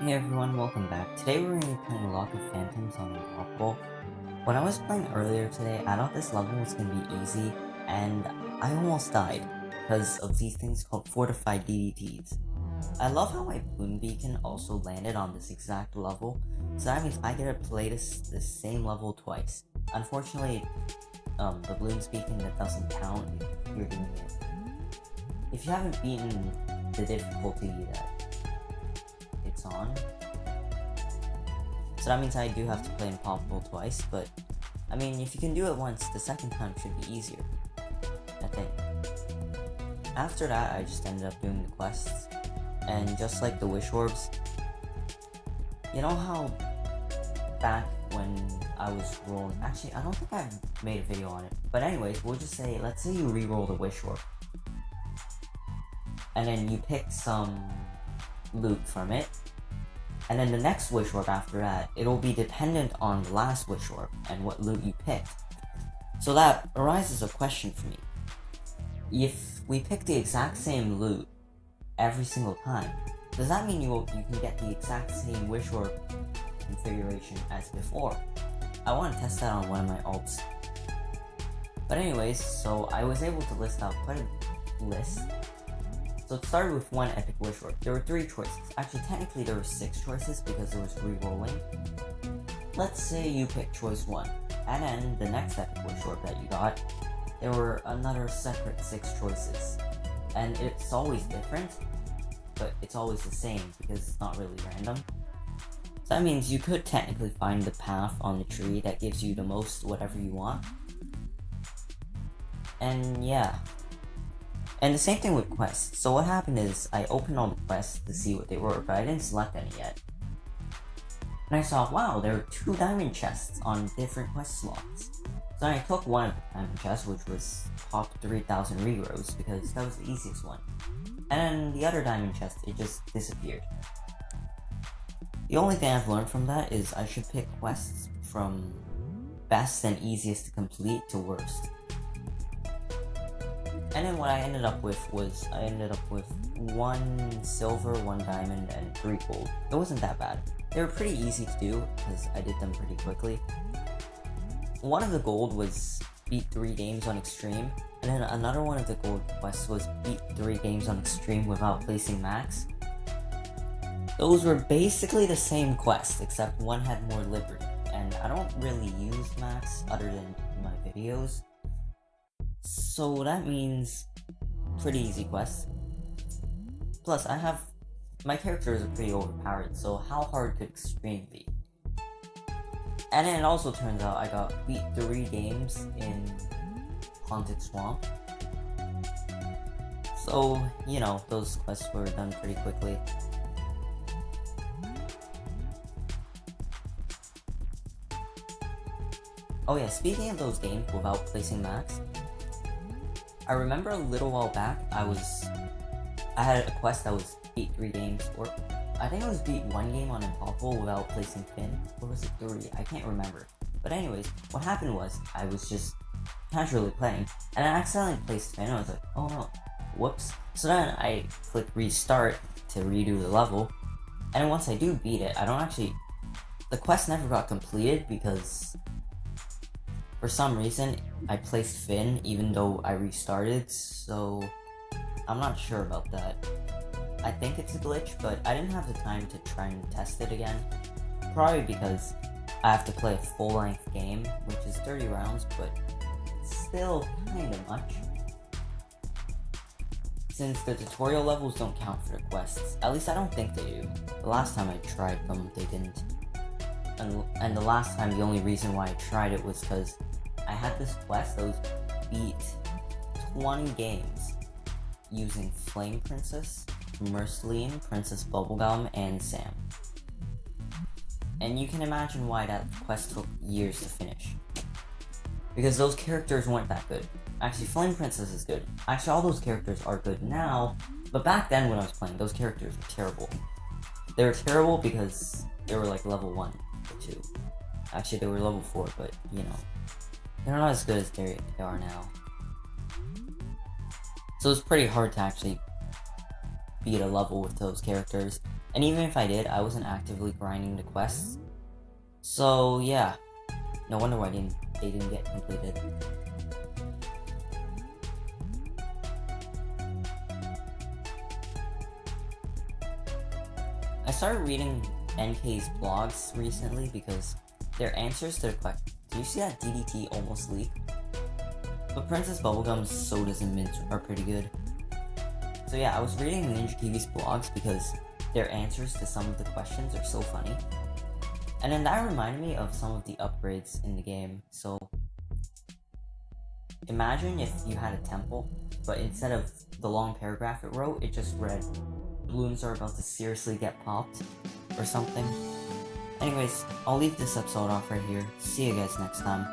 Hey everyone, welcome back. Today we're going to be playing Loch of Phantoms on Impoppable. When I was playing earlier today, I thought this level was going to be easy, and I almost died because of these things called fortified DDTs. I love how my Bloon beacon also landed on this exact level, so that means I get to play this same level twice. Unfortunately, the Bloons beacon, that doesn't count if you're doing it. If you haven't beaten the difficulty that it's on. So that means I do have to play Impoppable twice, but I mean, if you can do it once, the second time should be easier, I think. After that, I just ended up doing the quests, and just like the wish orbs, you know how back when I was rolling, actually I don't think I've made a video on it, but anyways, we'll just say, let's say you re-roll the wish orb, and then you pick some loot from it, and then the next wish orb after that, it'll be dependent on the last wish orb and what loot you picked. So that arises a question for me. If we pick the exact same loot every single time, does that mean you can get the exact same wish orb configuration as before? I want to test that on one of my alts. But anyways, so I was able to list out quite a list. So it started with one epic wish orb. There were 3 choices. Actually, technically there were 6 choices because there was re-rolling. Let's say you pick choice 1, and then the next epic wish orb that you got, there were another separate 6 choices. And it's always different, but it's always the same because it's not really random. So that means you could technically find the path on the tree that gives you the most whatever you want. And yeah. And the same thing with quests. So what happened is, I opened all the quests to see what they were, but I didn't select any yet. And I saw, wow, there are 2 diamond chests on different quest slots. So I took one of the diamond chests, which was top 3000 rerolls, because that was the easiest one. And then the other diamond chest, it just disappeared. The only thing I've learned from that is I should pick quests from best and easiest to complete to worst. And then what I ended up with was, 1 silver, 1 diamond, and 3 gold. It wasn't that bad. They were pretty easy to do, because I did them pretty quickly. One of the gold was beat 3 games on extreme, and then another one of the gold quests was beat 3 games on extreme without placing max. Those were basically the same quest, except one had more liberty, and I don't really use max other than in my videos. So that means pretty easy quest. Plus, my characters are pretty overpowered, so how hard could extreme be? And then it also turns out I got beat 3 games in Haunted Swamp. So, you know, those quests were done pretty quickly. Oh yeah, speaking of those games without placing max, I remember a little while back, I had a quest that was beat 3 games, or I think it was beat 1 game on Impoppable without placing Finn, or was it 3? I can't remember. But anyways, what happened was, I was just casually playing, and I accidentally placed Finn, and I was like, oh no, whoops. So then I clicked restart to redo the level, and once I do beat it, the quest never got completed because for some reason, I placed Finn even though I restarted, so I'm not sure about that. I think it's a glitch, but I didn't have the time to try and test it again. Probably because I have to play a full-length game, which is 30 rounds, but still kinda much. Since the tutorial levels don't count for the quests, at least I don't think they do. The last time I tried them, they didn't. And the last time, the only reason why I tried it was because I had this quest that was beat 20 games using Flame Princess, Merceline, Princess Bubblegum, and Sam. And you can imagine why that quest took years to finish. Because those characters weren't that good. Actually, Flame Princess is good. Actually, all those characters are good now, but back then when I was playing, those characters were terrible. They were terrible because they were like level 1 or 2. Actually, they were level 4, but you know. They're not as good as they are now. So it's pretty hard to actually beat a level with those characters. And even if I did, I wasn't actively grinding the quests. So yeah, no wonder why they didn't get completed. I started reading NK's blogs recently because their answers to the question. Do you see that DDT almost leaked? But Princess Bubblegum's sodas and mints are pretty good. So yeah, I was reading Ninja Kiwi's blogs because their answers to some of the questions are so funny. And then that reminded me of some of the upgrades in the game. So imagine if you had a temple, but instead of the long paragraph it wrote, it just read, "Bloons are about to seriously get popped," or something. Anyways, I'll leave this episode off right here. See you guys next time.